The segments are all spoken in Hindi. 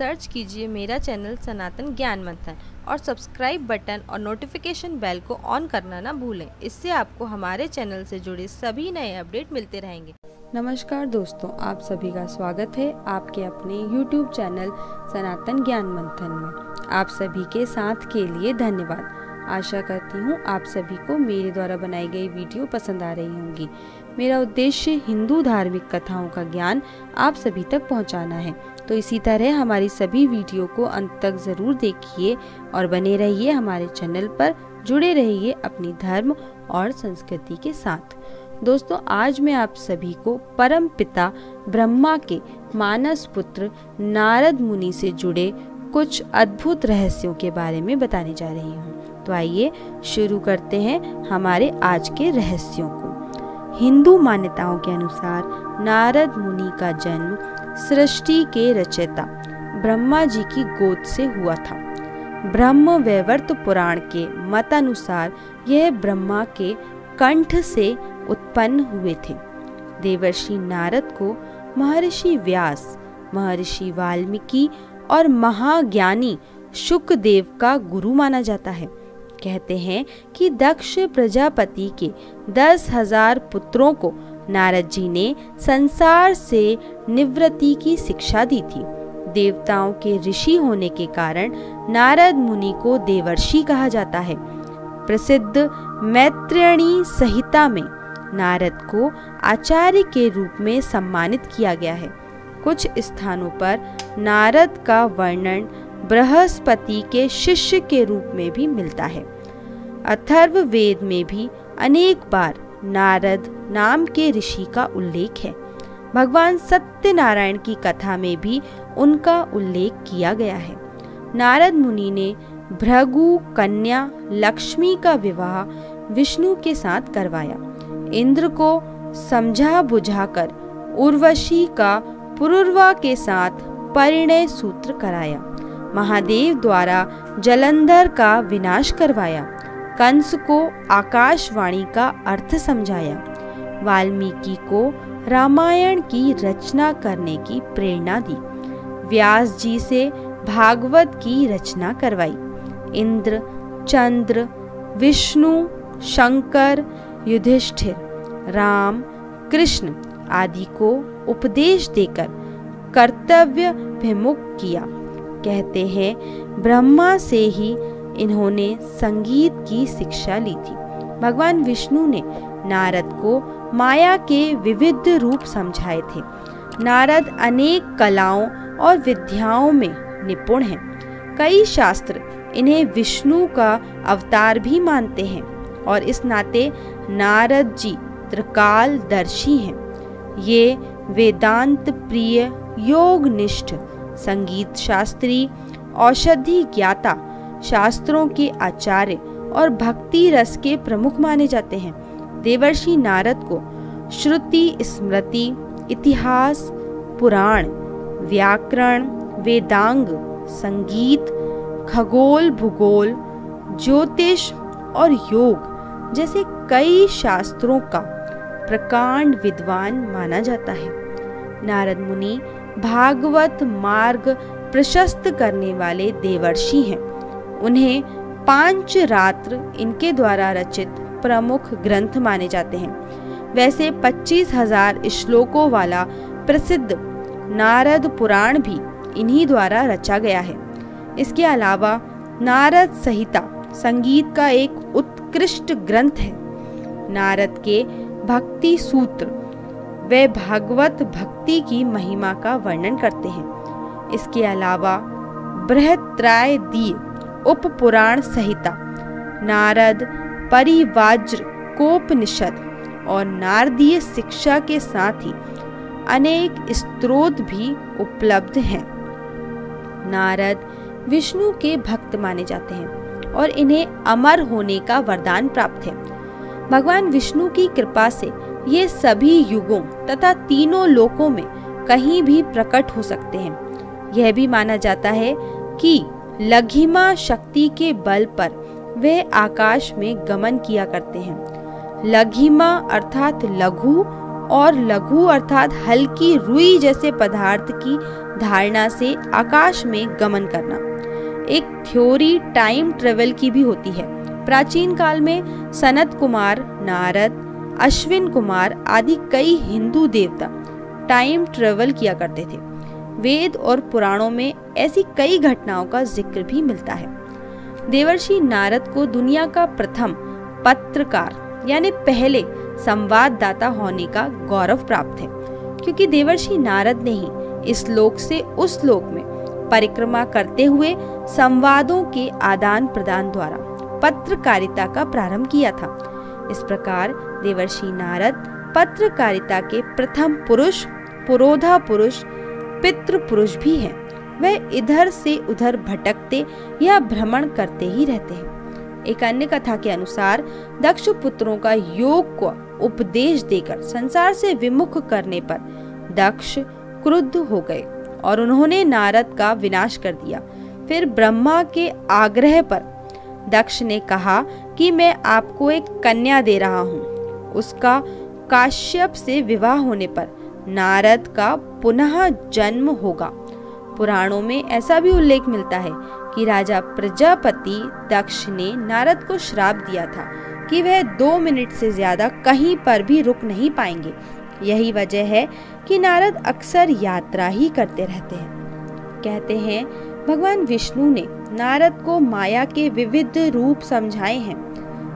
सर्च कीजिए मेरा चैनल सनातन ज्ञान मंथन और सब्सक्राइब बटन और नोटिफिकेशन बेल को ऑन करना ना भूलें। इससे आपको हमारे चैनल से जुड़े सभी नए अपडेट मिलते रहेंगे। नमस्कार दोस्तों, आप सभी का स्वागत है आपके अपने YouTube चैनल सनातन ज्ञान मंथन में। आप सभी के साथ के लिए धन्यवाद। आशा करती हूँ आप सभी को मेरे द्वारा बनाई गई वीडियो पसंद आ रही होंगी। मेरा उद्देश्य हिंदू धार्मिक कथाओं का ज्ञान आप सभी तक पहुँचाना है, तो इसी तरह हमारी सभी वीडियो को अंत तक ज़रूर देखिए और बने रहिए हमारे चैनल पर, जुड़े रहिए अपनी धर्म और संस्कृति के साथ। दोस्तों, आज मैं आप सभी को परम पिता ब्रह्मा के मानस पुत्र नारद मुनि से जुड़े कुछ अद्भुत रहस्यों के बारे में बताने जा रही हूँ। तो आइए शुरू करते हैं हमारे आज के रहस्यों को। हिंदू मान्यताओं के अनुसार नारद मुनि का जन्म सृष्टि के रचयिता ब्रह्मा जी की गोद से हुआ था। ब्रह्म वैवर्त पुराण के मतानुसार यह ब्रह्मा के कंठ से उत्पन्न हुए थे। देवर्षि नारद को महर्षि व्यास, महर्षि वाल्मीकि और महाज्ञानी शुकदेव का गुरु माना जाता है। कहते हैं कि दक्ष प्रजापति के 10,000 पुत्रों को नारद जी ने संसार से निवृत्ति की शिक्षा दी थी। देवताओं के ऋषि होने के कारण नारद मुनि को देवर्षि कहा जाता है। प्रसिद्ध मैत्रेयणी संहिता में नारद को आचार्य के रूप में सम्मानित किया गया है। कुछ स्थानों पर नारद का वर्णन बृहस्पति के शिष्य के रूप में भी मिलता है। अथर्ववेद में भी अनेक बार नारद नाम के ऋषि का उल्लेख है। भगवान सत्यनारायण की कथा में भी उनका उल्लेख किया गया है। नारद मुनि ने भृगु कन्या लक्ष्मी का विवाह विष्णु के साथ करवाया। इंद्र को समझा बुझाकर उर्वशी का पुरुरवा के साथ परिणय सूत्र कराया। महादेव द्वारा जलंधर का विनाश करवाया। कंस को आकाशवाणी का अर्थ समझाया। वाल्मीकि को रामायण की रचना करने की प्रेरणा दी। व्यास जी से भागवत की रचना करवाई। इंद्र, चंद्र, विष्णु, शंकर, युधिष्ठिर, राम, कृष्ण आदि को उपदेश देकर कर्तव्य विमुख किया। कहते हैं ब्रह्मा से ही इन्होंने संगीत की शिक्षा ली थी। भगवान विष्णु ने नारद को माया के विविध रूप समझाए थे। नारद अनेक कलाओं और विद्याओं में निपुण हैं। कई शास्त्र इन्हें विष्णु का अवतार भी मानते हैं और इस नाते नारद जी त्रिकालदर्शी हैं। ये वेदांत प्रिय, योगनिष्ठ, संगीत शास्त्री, औषधि ज्ञाता, शास्त्रों के आचार्य और भक्ति रस के प्रमुख माने जाते हैं। देवर्षि नारद को श्रुति, स्मृति, इतिहास, पुराण, व्याकरण, वेदांग, संगीत, खगोल, भूगोल, ज्योतिष और योग जैसे कई शास्त्रों का प्रकांड विद्वान माना जाता है। नारद मुनि भागवत मार्ग प्रशस्त करने वाले देवर्षि हैं। उन्हें पांचरात्र इनके द्वारा रचित प्रमुख ग्रंथ माने जाते हैं। वैसे 25,000 श्लोकों वाला प्रसिद्ध नारद पुराण भी इन्हीं द्वारा रचा गया है। इसके अलावा नारद संहिता संगीत का एक उत्कृष्ट ग्रंथ है। नारद के भक्ति सूत्र वे भागवत भक्ति की महिमा का वर्णन करते हैं। इसके अलावा बृहत्रायदीय उप पुराण संहिता, नारद परिवाज्र कोपनिषद और नारदीय शिक्षा के साथ ही अनेक स्तोत्र भी उपलब्ध हैं। नारद विष्णु के भक्त माने जाते हैं और इन्हें अमर होने का वरदान प्राप्त है। भगवान विष्णु की कृपा से ये सभी युगों तथा तीनों लोकों में कहीं भी प्रकट हो सकते हैं। यह भी माना जाता है कि लघिमा शक्ति के बल पर वे आकाश में गमन किया करते हैं। लघिमा अर्थात लघु और लघु अर्थात हल्की रुई जैसे पदार्थ की धारणा से आकाश में गमन करना। एक थ्योरी टाइम ट्रेवल की भी होती है। प्राचीन काल में सनत कुमार, नारद, अश्विन कुमार आदि कई हिंदू देवता टाइम ट्रेवल किया करते थे। वेद और पुराणों में ऐसी कई घटनाओं का जिक्र भी मिलता है। देवर्षि नारद को दुनिया का प्रथम पत्रकार यानी पहले संवाददाता होने का गौरव प्राप्त है, क्योंकि देवर्षि नारद ने ही इस लोक से उस लोक में परिक्रमा करते हुए संवादों के आदान प्रदान द्वारा पत्रकारिता का प्रारंभ किया था। इस प्रकार देवर्षि नारद पत्रकारिता के प्रथम पुरुष, पुरोधा पुरुष, पितृ पुरुष भी हैं। वह इधर से उधर भटकते या भ्रमण करते ही रहते हैं। एक अन्य कथा के अनुसार दक्ष पुत्रों का योग को उपदेश देकर संसार से विमुख करने पर दक्ष क्रुद्ध हो गए और उन्होंने नारद का विनाश कर दिया। फिर ब्रह्मा के आग्रह पर दक्ष ने कहा कि मैं आपको एक कन्या दे रहा हूँ। उसका काश्यप से विवाह होने पर नारद का पुनः जन्म होगा। पुराणों में ऐसा भी उल्लेख मिलता है कि राजा प्रजापति दक्ष ने नारद को श्राप दिया था कि वह 2 मिनट से ज्यादा कहीं पर भी रुक नहीं पाएंगे। यही वजह है कि नारद अक्सर यात्रा ही करते रहते हैं। कहते हैं भगवान विष्णु ने नारद को माया के विविध रूप समझाए हैं।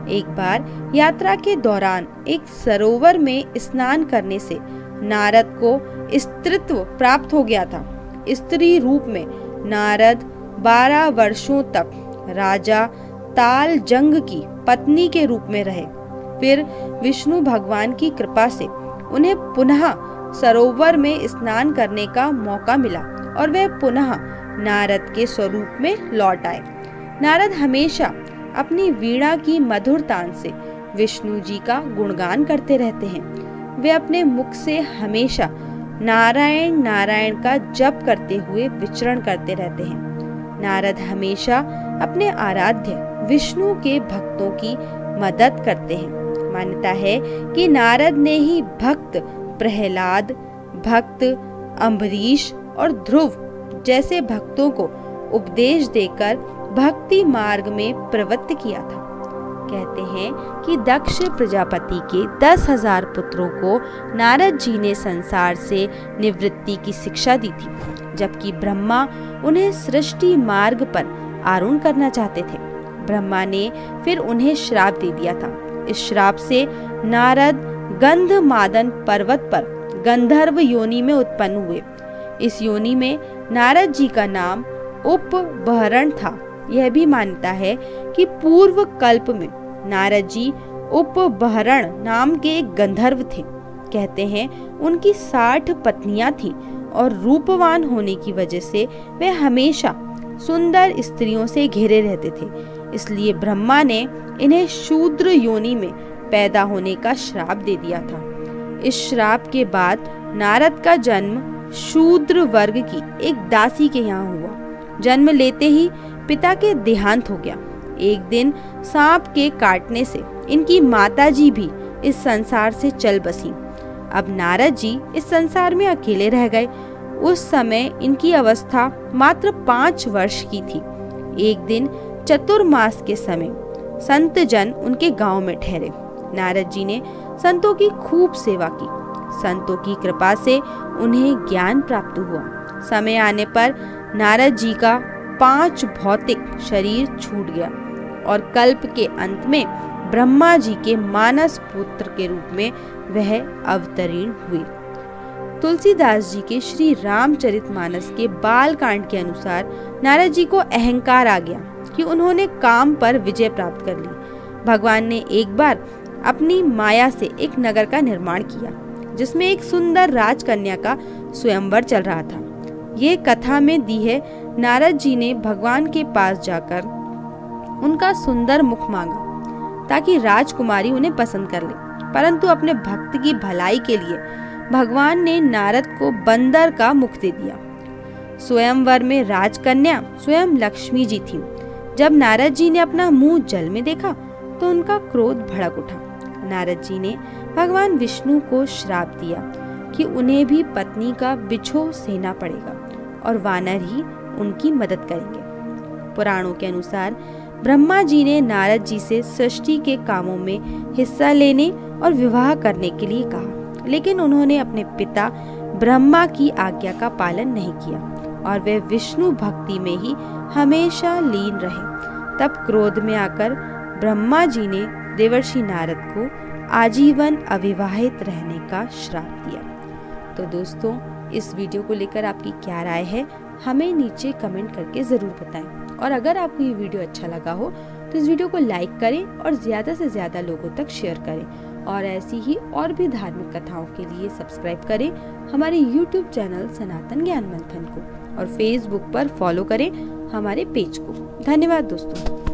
एक बार यात्रा के दौरान एक सरोवर में स्नान करने से नारद को स्त्रीत्व प्राप्त हो गया था। स्त्री रूप में नारद 12 वर्षों तक राजा तालजंग की पत्नी के रूप में रहे। फिर विष्णु भगवान की कृपा से उन्हें पुनः सरोवर में स्नान करने का मौका मिला और वे पुनः नारद के स्वरूप में लौट आए। नारद हमेशा अपनी वीणा की मधुर तान से विष्णु जी का गुणगान करते रहते हैं। वे अपने मुख से हमेशा नारायण नारायण का जप करते हुए विचरण करते रहते हैं। नारद हमेशा अपने आराध्य विष्णु के भक्तों की मदद करते हैं। मान्यता है कि नारद ने ही भक्त प्रहलाद, भक्त अम्बरीश और ध्रुव जैसे भक्तों को उपदेश देकर भक्ति मार्ग में प्रवृत्त किया था। कहते हैं कि दक्ष प्रजापति के 10,000 पुत्रों को नारद जी ने संसार से निवृत्ति की शिक्षा दी थी, जबकि ब्रह्मा उन्हें सृष्टि मार्ग पर आरूढ़ करना चाहते थे। ब्रह्मा ने फिर उन्हें श्राप दे दिया था। इस श्राप से नारद गंधमादन पर्वत पर गंधर्व योनि में उत्पन्न हुए। इस योनि में नारद जी का नाम उपबहरण था। यह भी मानता है कि पूर्व कल्प में नारद जी उपबहरण नाम के एक गंधर्व थे। कहते हैं उनकी 60 पत्नियां थीं और रूपवान होने की वजह से वे हमेशा सुंदर स्त्रियों से घिरे रहते थे। इसलिए ब्रह्मा ने इन्हें शूद्र योनि में पैदा होने का श्राप दे दिया था। इस श्राप के बाद नारद का जन्म शूद्र वर्ग की एक दासी के यहाँ हुआ। जन्म लेते ही पिता के देहांत हो गया। एक दिन सांप के काटने से इनकी माताजी भी इस संसार से चल बसी। अब नारद जी इस संसार में अकेले रह गए। उस समय इनकी अवस्था मात्र 5 वर्ष की थी। एक दिन चतुर्मास के समय संत जन उनके गांव में ठहरे। नारद जी ने संतों की खूब सेवा की। संतों की कृपा से उन्हें ज्ञान प्राप्त हुआ। समय आने पर नारद जी का 5 भौतिक शरीर छूट गया और कल्प के अंत में ब्रह्मा जी के मानस पुत्र के रूप में वह अवतरीण हुए। तुलसीदास जी के श्री रामचरितमानस के बाल कांड के अनुसार नारद जी को अहंकार आ गया कि उन्होंने काम पर विजय प्राप्त कर ली। भगवान ने एक बार अपनी माया से एक नगर का निर्माण किया जिसमें एक सुंदर राजकन्या का स्वयंवर चल रहा था। ये कथा में दी है। नारद जी ने भगवान के पास जाकर उनका सुंदर मुख मांगा ताकि राजकुमारी उन्हें पसंद कर ले, परंतु अपने भक्त की भलाई के लिए भगवान ने नारद को बंदर का मुख दे दिया। स्वयंवर में राजकन्या स्वयं लक्ष्मी जी थी। जब नारद जी ने अपना मुंह जल में देखा तो उनका क्रोध भड़क उठा। नारद जी ने भगवान विष्णु को श्राप दिया कि उन्हें भी पत्नी का बिछोह सहना पड़ेगा। और वानर ही उनकी मदद करेंगे। पुराणों के अनुसार ब्रह्मा जी ने नारद जी से सृष्टि के कामों में हिस्सा लेने और विवाह करने के लिए कहा, लेकिन उन्होंने अपने पिता ब्रह्मा की आज्ञा का पालन नहीं किया और वे विष्णु भक्ति में ही हमेशा लीन रहे। तब क्रोध में आकर ब्रह्मा जी ने देवर्षि नारद को आजीवन अविवाहित रहने का श्राप दिया। तो दोस्तों, इस वीडियो को लेकर आपकी क्या राय है, हमें नीचे कमेंट करके ज़रूर बताएं। और अगर आपको ये वीडियो अच्छा लगा हो तो इस वीडियो को लाइक करें और ज़्यादा से ज़्यादा लोगों तक शेयर करें। और ऐसी ही और भी धार्मिक कथाओं के लिए सब्सक्राइब करें हमारे YouTube चैनल सनातन ज्ञान मंथन को और Facebook पर फॉलो करें हमारे पेज को। धन्यवाद दोस्तों।